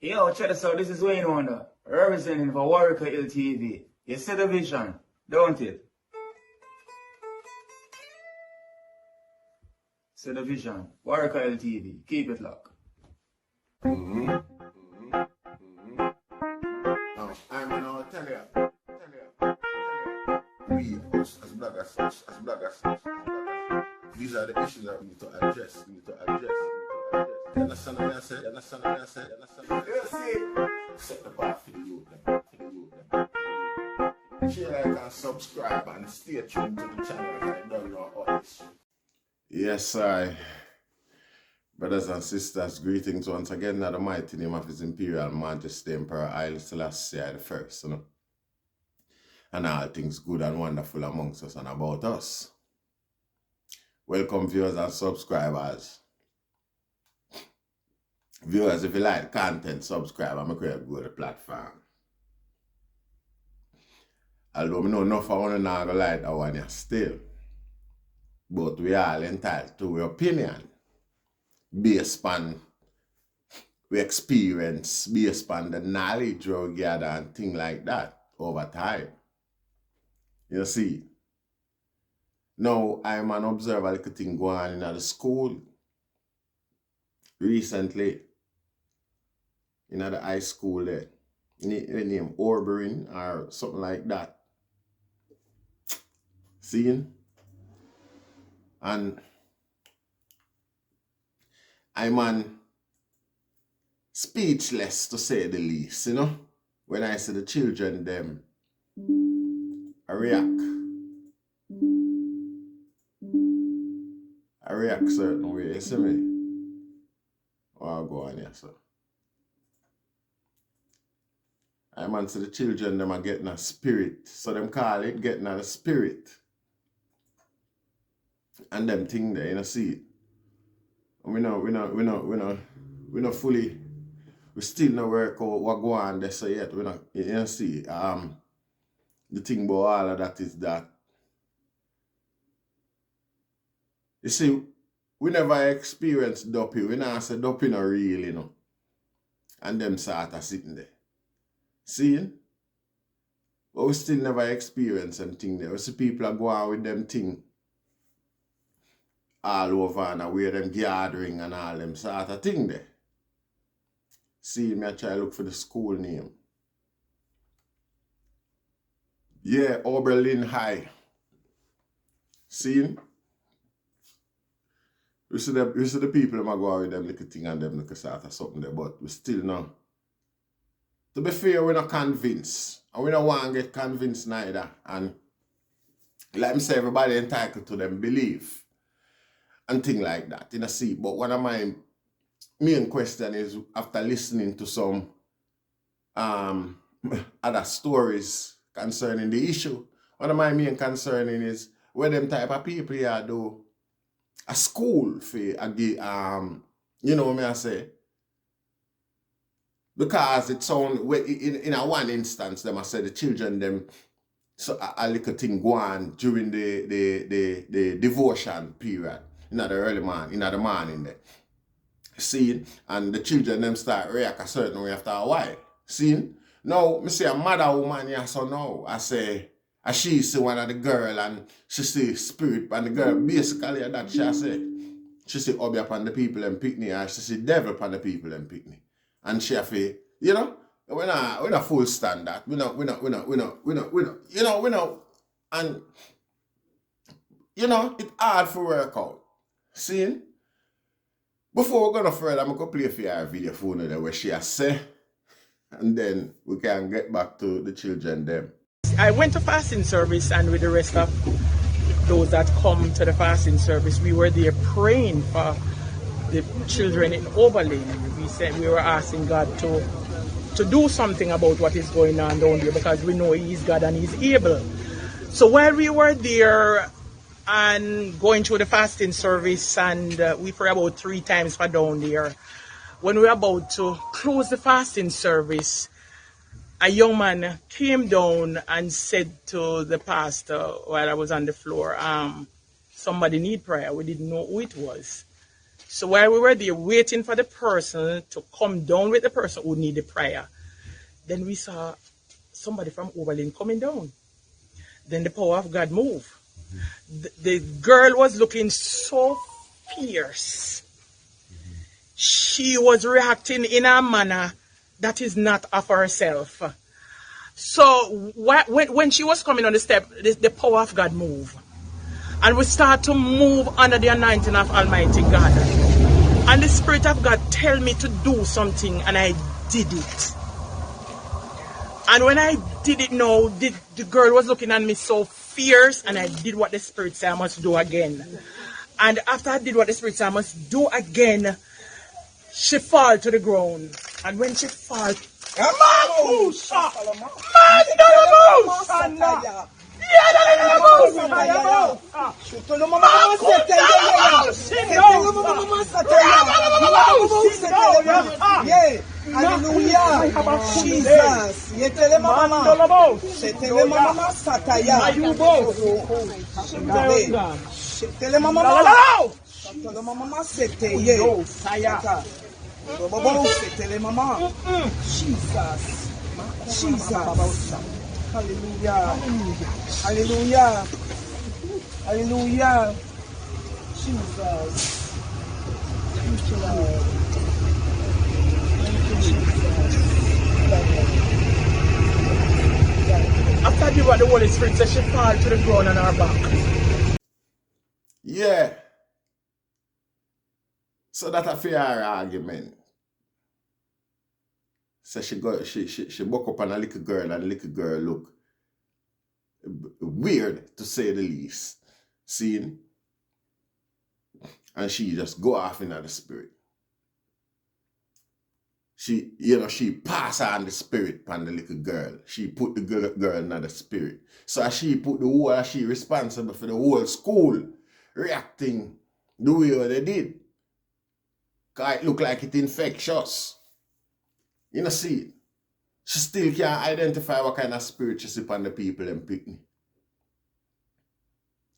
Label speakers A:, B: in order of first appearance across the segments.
A: Yo, check this out. This is Wayne Wonder, representing for Warrior LTV. You see the vision, don't it? See the vision. Warrior LTV. Keep it locked.
B: Now, I'm gonna tell you. We, as bloggers, these are the issues that we need to address. You understand what I said? You see? Set the bar for the youth. Share, like, and subscribe, and stay tuned to the channel. I don't know all this. Yes, I. Brothers and sisters, greetings once again in the mighty name of His Imperial Majesty Emperor Haile Selassie I the First, you know. And all things good and wonderful amongst us and about us. Welcome viewers and subscribers. Viewers, if you like content, subscribe and make sure you go to the platform. Although I know enough of one not gonna like that one still. But we are all entitled to our opinion. Based on we experience, based on the knowledge we gather and things like that over time. You see. Now I'm an observer little thing going on in the school recently. In the high school there. Name Obelin or something like that. Seeing? And I'm speechless to say the least, you know, when I see the children them react certain way, you see me? Oh, go on here, sir. I see the children them are getting a spirit, so them call it getting a spirit. And them thing there, you know, see it. We still not work out what go on there so yet. We not, you know, see, the thing about all of that is that, you see, we never experienced dopey. We not say dopey not real, you know. And them sort of sitting there. See? But we still never experience them thing there. We see people are going with them thing all over and where them gathering and all them sort of thing there. See, me I try to look for the school name. Yeah, Obelin High. See? We see the people that go out with them little thing and them little sort of something there, but we still know. To be fair, we're not convinced. And we don't want to get convinced neither. And like me say, everybody entitled to them belief. And things like that, you know, see. But one of my main question is, after listening to some other stories concerning the issue, one of my main concerning is where them type of people here do a school for you know what I say? Because it sound in a one instance, them I say the children them so a little thing go on during the devotion period. In the early morning, in the morning there. See? And the children them start react a certain way after a while. See? Now, me see a mother woman here, so now I say, she see one of the girl and she see spirit, and the girl basically that she see Obi upon the people and picnic, and she see devil upon the people and picnic. And she say, you know, we're not full standard. We know, and you know, it's hard for work out. See? Before we're gonna further, I'm gonna play for you a video for you there where she has say, and then we can get back to the children them.
C: I went to fasting service, and with the rest of those that come to the fasting service, we were there praying for the children in Obelin. We said we were asking God to do something about what is going on down there, because we know He is God and He's able. So while we were there and going through the fasting service, and we prayed about 3 times for down there, when we were about to close the fasting service, a young man came down and said to the pastor while I was on the floor, somebody need prayer. We didn't know who it was. So while we were there waiting for the person to come down with the person who needed prayer, then we saw somebody from Obelin coming down. Then the power of God moved. The girl was looking so fierce. She was reacting in a manner that is not of herself. So when she was coming on the step, the power of God moved. And we start to move under the anointing of Almighty God. And the Spirit of God tell me to do something, and I did it. And when I did it now, the girl was looking at me so fierce, and I did what the Spirit said I must do again. And after I did what the Spirit said I must do again, she fall to the ground. And when she fall,
D: Hallelujah. Jesus. Yetele mama. Shetele mama sataya. Shetele mama. Shetele mama sete. Ye. Sayaka. Shetele mama. Jesus. Jesus. Hallelujah. Hallelujah. Hallelujah. Jesus. Thank you, Lord.
C: after I did what the Holy Spirit said, she fall to the ground on her back.
B: Yeah. So that a fair argument. So she buck up on a little girl, and the little girl look weird, to say the least. Seeing? And she just go off in the spirit. She pass on the spirit on the little girl. She put the girl in the spirit. So she put the whole, she responsible for the whole school reacting the way they did. Because it look like it infectious. You know, see, she still can't identify what kind of spirit she see upon the people and picnic.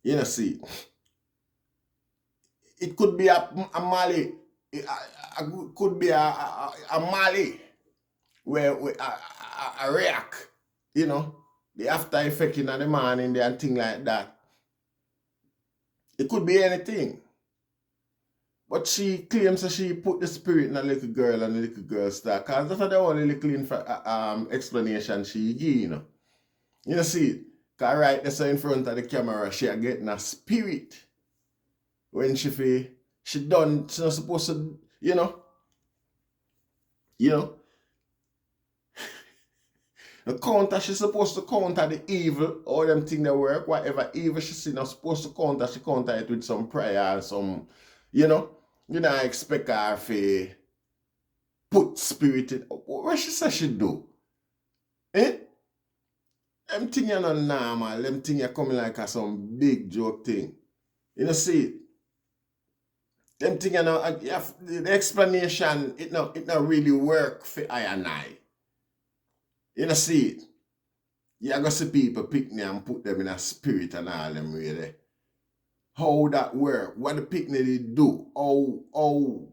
B: You know, see, it could be a Mali, it could be a Mali where a react, you know, the after effect in the morning there and things like that. It could be anything. But she claims that she put the spirit in a little girl and the little girl star. Because that's the only little explanation she give, you know. You know, see, because right there in front of the camera, she are getting a spirit. When she done, she's not supposed to, you know. The counter, she's supposed to counter the evil, all them things that work, whatever evil she see, not supposed to counter, she counter it with some prayer and some, you know. You know, I expect her to put spirit in. What she say she do? Eh? Them things are not normal. Them things are coming like some big joke thing. You know, see? Them things are not, the explanation, it not really work for I and I. You know, see it? You are going to see people pick me and put them in a spirit and all them really. How that work, what the picnic did do, how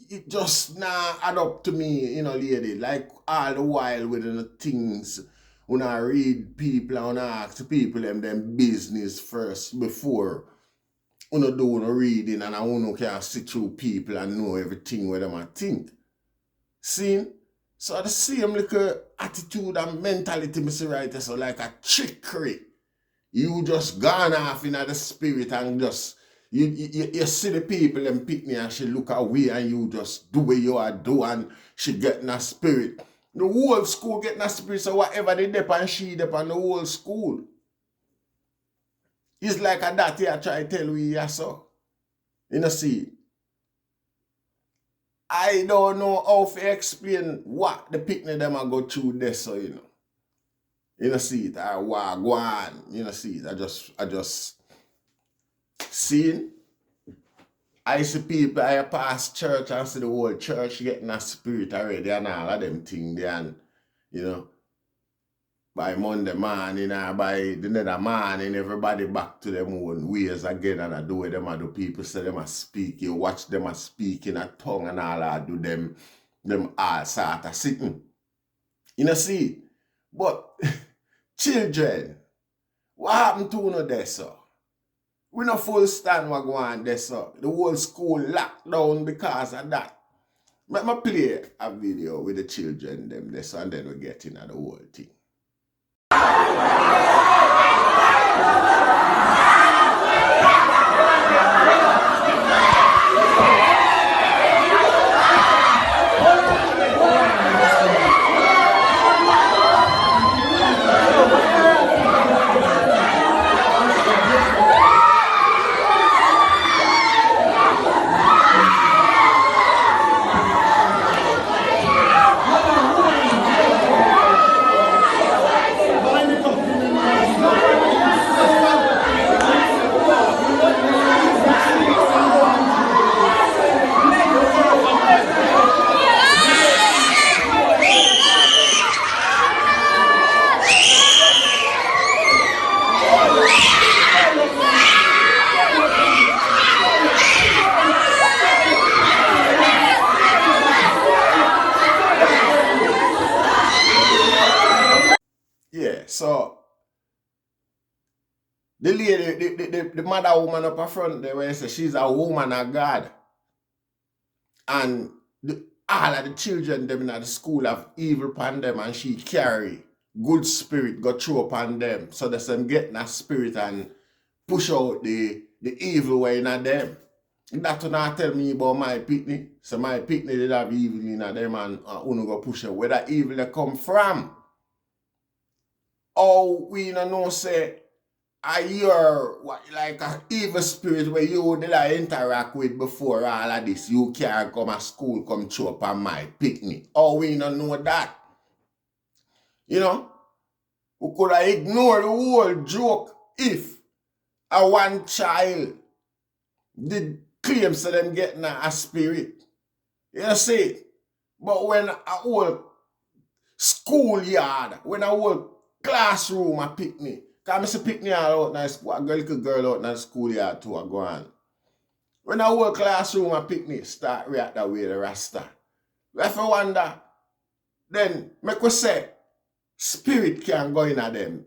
B: it just now add up to me, you know, lady. Like all the while with the things, when I read people and I ask people them business first before do no reading, and I can sit through people and know everything what them I think. See? So the same little attitude and mentality, Mr. Writer, so like a trickery. You just gone off in the spirit and just, you see the people and pick me and she look away and you just do what you are doing and she get in a spirit. The whole school get in a spirit, so whatever they dep and she dep on the whole school. It's like a that here try to tell we here so. You know, see. I don't know how to explain what the picnic them I go through this, so you know. You know, see it, I go on, you know, see it, I just seeing. I see people, I pass church and see the whole church getting a spirit already and all of them things there, and, you know. by Monday morning or by the next morning, everybody back to them own ways again and I do what them and the people say them a speak. You watch them a speak in a tongue and all I do them all sort of sitting. You know see? But children, what happened to you there, sir? We no full stand what go on there, sir. The whole school locked down because of that. Let me play a video with the children them this and then we get into the whole thing. Yeah, so the lady, the mother woman up in front there where say she's a woman of God. And all of the children them in the school have evil upon them and she carry good spirit go through upon them. So that's them getting that spirit and push out the evil way in them. That will not tell me about my pitney. So my pitney did have evil in them and uno go push out. Where that evil they come from. Oh, we no know say are your like an evil spirit where you did I interact with before all of this. You can't come to school, come show up on my picnic. Oh, we don't know that. You know? We could have ignored the whole joke if a one child did claim to them getting a spirit. You see? But when a whole schoolyard, when a whole classroom a picnic, because I see picnic all out in the school, a little girl out in the schoolyard too, I go on. When a whole classroom a picnic start react that way, the Rasta. If I wonder, then make we say, spirit can go in at them.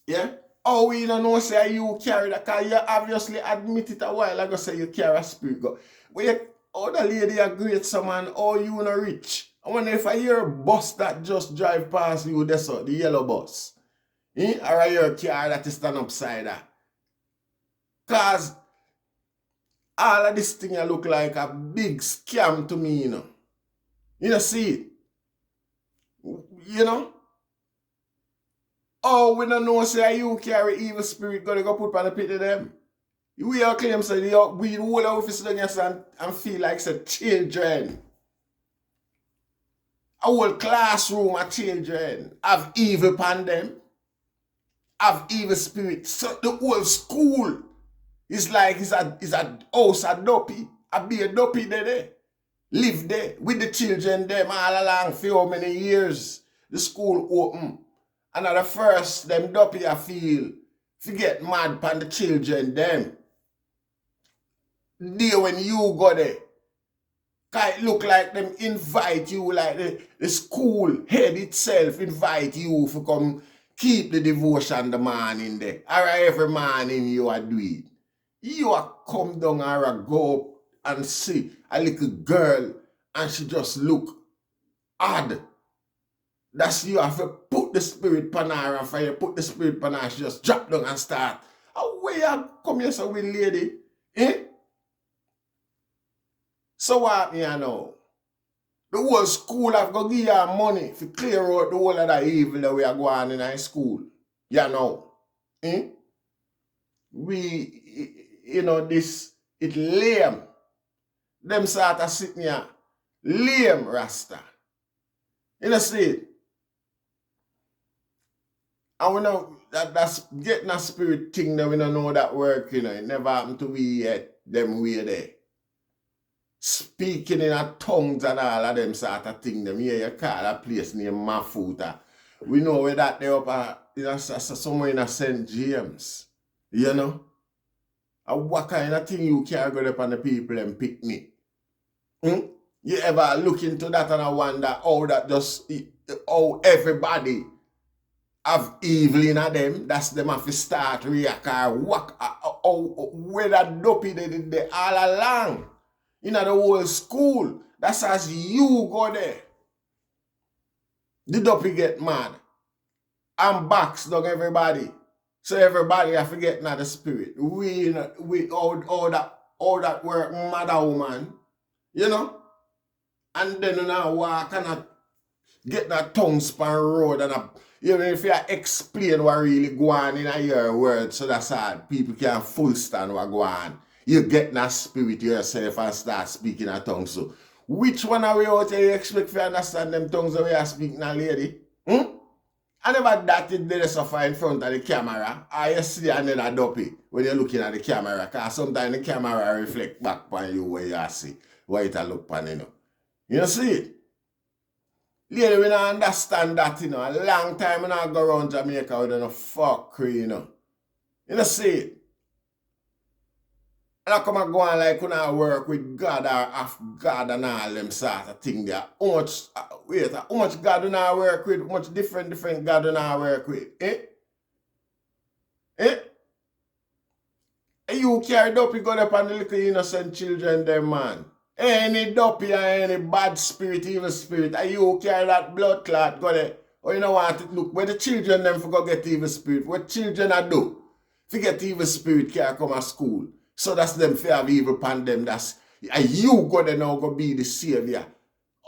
B: Yeah? Oh, we don't know say you carry that, because you obviously admit it a while ago say you carry a spirit. Go. Oh, the lady a great someone, oh, you not rich. I wonder if I hear a bus that just drive past you, that's the yellow bus. Or I hear a car that is stand upside down. Because all of this thing look like a big scam to me, you know. You know, see it? You know? Oh, we don't know say you carry evil spirit, gonna go put on the pit of them. We all claim say we whole office and feel like say children. A whole classroom of children have evil upon them, have evil spirit. So the whole school is like it's a house a dopey, a be a dopey there. Live there with the children them all along for how many years the school open. And at the first them dopey I feel get mad upon the children them. There when you go there. It look like them invite you, like the school head itself invite you to come keep the devotion the morning there. Or every morning you are doing. You are come down or go up and see a little girl and she just look odd. That's you have to put the spirit pan her and for you put the spirit pan her, she just drop down and start. How way you come here so with lady? Eh? So what me know? The whole school have to give you money to clear out the whole of that evil that we are going in high school. You know? We, you know, this, it lame. Them sort of sitting here, lame Rasta. You know, see? And we know that's getting a spirit thing that we don't know that work, you know. It never happened to we yet, them way there. Speaking in a tongues and all of them sort of thing. Them here you call a place named Mafuta. We know where that they up somewhere in a St. James. You know? And what kind of thing you carry go up on the people and pick me? You ever look into that and I wonder how everybody have evil in them, that's them have to start react or where that dopey they did there all along. In the whole school. That's as you go there. The dopey get mad. And box dog everybody. So everybody have to get in the spirit. We all that work Madda woman. You know? And then you now walk and get that tongue span road and even if you explain what really go on in your words, so that's hard. People can't full stand what go on. You get that spirit yourself and start speaking a tongue. So which one are we out here you expect to understand them tongues that we are speaking now, lady? I never dated the suffer in front of the camera. I you see another dopey when you're looking at the camera. Because sometimes the camera reflect back on you where you see what it look on, you know. You see it? Lady, we don't understand that, you know. A long time I go around Jamaica with no fuckery, you know. You know, see it? And I come and go on like when I work with God or half God and all them sort of thing there. How much God do I work with? How much different God do I work with? And you carry dopey go up on the little innocent children them, man. Any dopey or any bad spirit, evil spirit, and you carry that blood clot, go there. Or you know what, look, where the children them for go get evil spirit, what children I do? If get evil spirit can't come to school. So that's them fear of evil upon them. That's and you go there now go be the savior.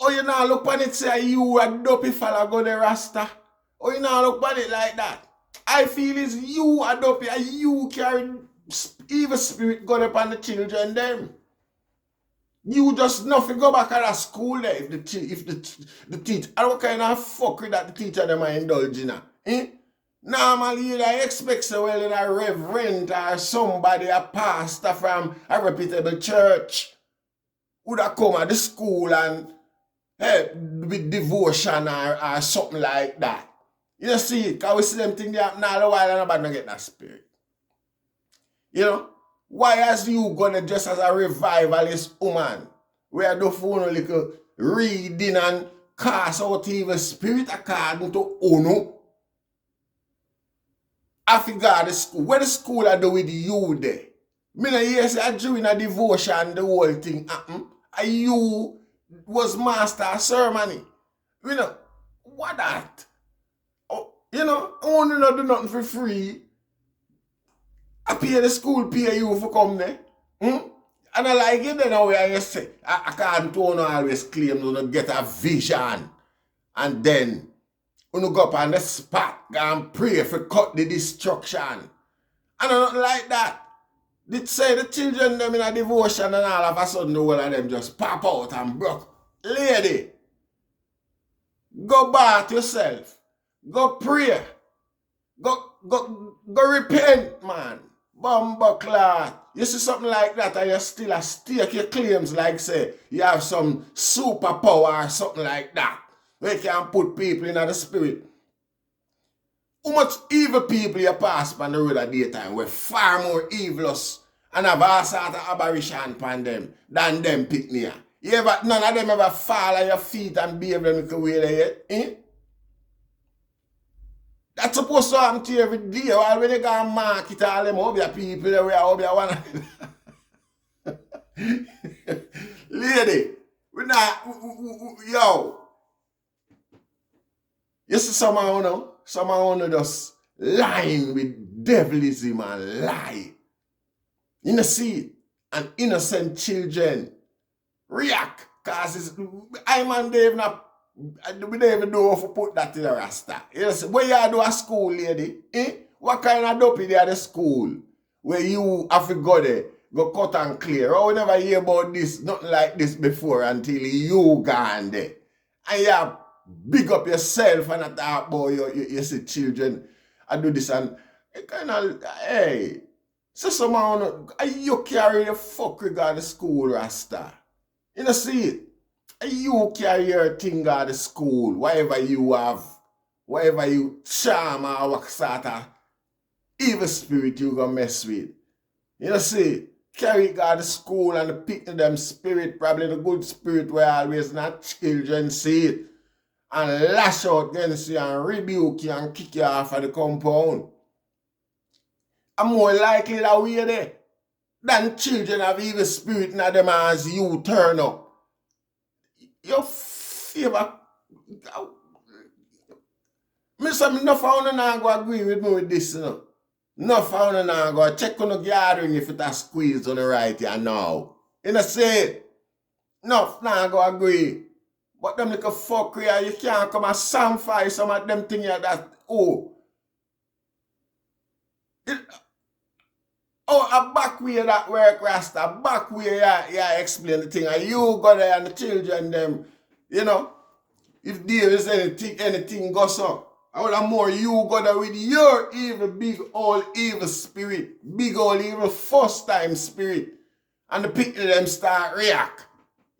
B: Oh, you now look on it say you a dopey fella go there Rasta. Oh, you now look on it like that. I feel it's you a dopey and you carry evil spirit go there upon the children them. You just nothing go back at a school there if the teacher, and what kind of fuckery that the teacher them are indulging in? Normally you expect so well in a reverend or somebody, a pastor from a reputable church would have come at the school and help with devotion or something like that. You see it, because we see them things happen all the while and nobody don't get that spirit. You know? Why as you gonna dress as a revivalist woman? Where the phone little reading and cast out evil spirit according to Uno? I figure the school. Where the school I do with you there? Me no hear say I doing a devotion the whole thing happen. And you was master of ceremony. You know, what that? Oh, you know, I want to not do nothing for free. I pay the school, pay you for come there. And I like it then how you say. I can't always claim to get a vision. And then you go up on the spot and pray for cut the destruction. And I don't like that. They say the children them in a devotion and all of a sudden the whole of them just pop out and broke. Lady, go bath yourself. Go pray. Go repent, man. Bumbo clot. You see something like that and you still a stake your claims like say you have some superpower or something like that. Where you can put people in the spirit. How much evil people you pass on the road at daytime were far more evilous and have all sort of aberration upon them than them pick me. None of them ever fall on your feet and behave them the way they yet? That's supposed to happen to you every day. While when you go and market all them over people, they will one. Lady, we not, yo. You see someone just lying with devilism and lie. You know, see, and innocent children react because I man they not. We don't even know how to put that in a rasta. You see, where you do a school, lady? What kind of dopey they at the school? Where you have to go there, go cut and clear. Oh, we never hear about this, nothing like this before until you gone there. And you big up yourself and talk about you see children. I do this and it kind of, hey. So someone, you carry the fuck regard the school rasta. You know, see it? You carry your thing out of school, whatever you have, whatever you charm or what sort of evil spirit you gonna mess with. You know, see, carry God to school and pick to them spirit, probably the good spirit where always not children see it, and lash out against you and rebuke you and kick you off of the compound. I'm more likely that way there than children have evil spirit in them as you turn up. Your favor. Me say enough of you not go agree with me with this, you know. Enough of you not go check on the gathering if it a squeeze on the right here now. You know say enough not go agree. But them little fuck here, you can't come and sample some of them things that a back way that work, Rasta. Back way, yeah, explain the thing. And you go there and the children, them, you know, if there is anything goes up, I want more you go there with your evil, big old evil spirit, big old evil first time spirit, and the people them start react.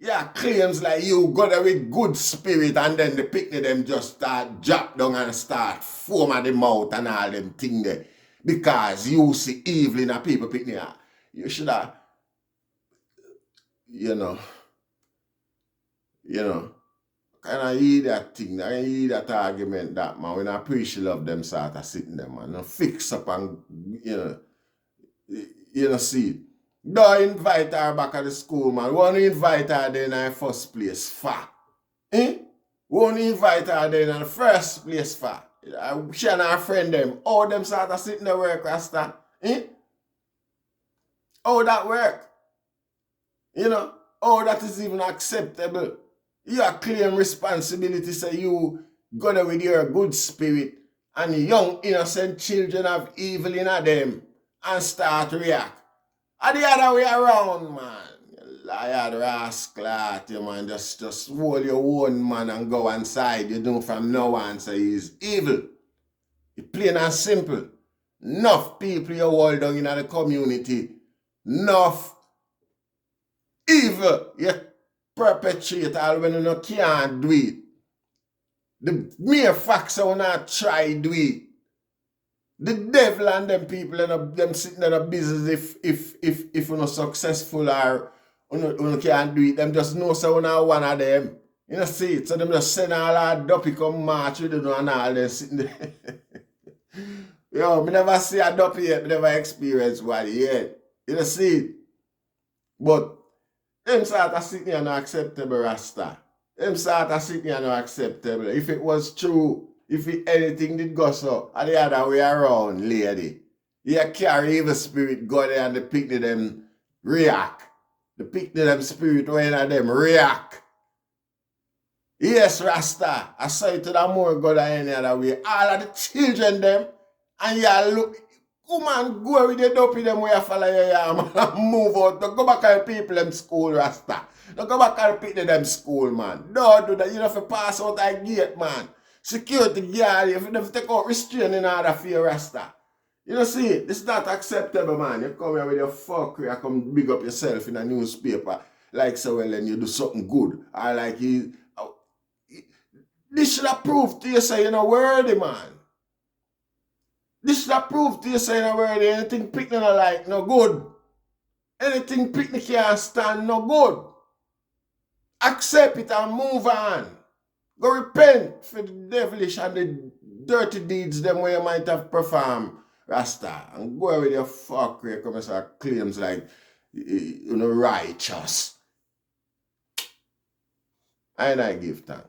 B: Yeah, claims like you go there with good spirit, and then the people them just start drop down and start foam at the mouth and all them thing there. Because you see evil in a people picnic. You should have, you know, kind of hear that thing, I hear that argument that, man, when I preach love them sort of sitting there, man, and fix up and, you know, see. Don't invite her back at the school, man. Won't invite her there in the first place, for? Won't invite her there in the first place, for? She and her friend them, all them sort of sitting there work, Rasta. How that work? You know, how that is even acceptable? You claim responsibility, say you go there with your good spirit and young innocent children have evil in them and start react. And the other way around, man. You liar, rascal, you man. Just hold your own man and go inside. You know from now on say he's evil. It's plain and simple. Enough people you hold down in the community. Enough evil you perpetrate all when you can't do it. The mere facts you not try do it. The devil and them people and them sitting in a business if you're not successful or you can't do it, them just know so you're not one of them. You know see it. So them just send all that duppy come march with you and all them sitting there. Yo, me never see a duppy yet, me never experience one yet. You know see it. But them sort of sitting here not acceptable, Rasta. Them sort of sitting here not acceptable. If it was true, if anything did go so, and the other way around, lady, you carry evil spirit go there and the picnic them react. The picnic them spirit when them react. Yes, Rasta, I saw it to the more go there any other way. All of the children them, and you look, come on, go with the dopey them where you follow your arm and move out. Don't go back and people them school, Rasta. Don't go back and picnic them school, man. Don't do that. You have to pass out that gate, man. Security guard, if you take out restraining order for your Rasta. You know, see, this is not acceptable, man. You come here with your fuckery, you come big up yourself in a newspaper, like so well, and you do something good. Or like you. This should have proved to you say you're not worthy, man. This should have proved to you say you're not worthy. Anything picnic not like, no good. Anything picnic can't stand, no good. Accept it and move on. Go repent for the devilish and the dirty deeds them where you might have performed, Rasta. And go with your fuckery, come and claims like, you know, righteous. And I give thanks.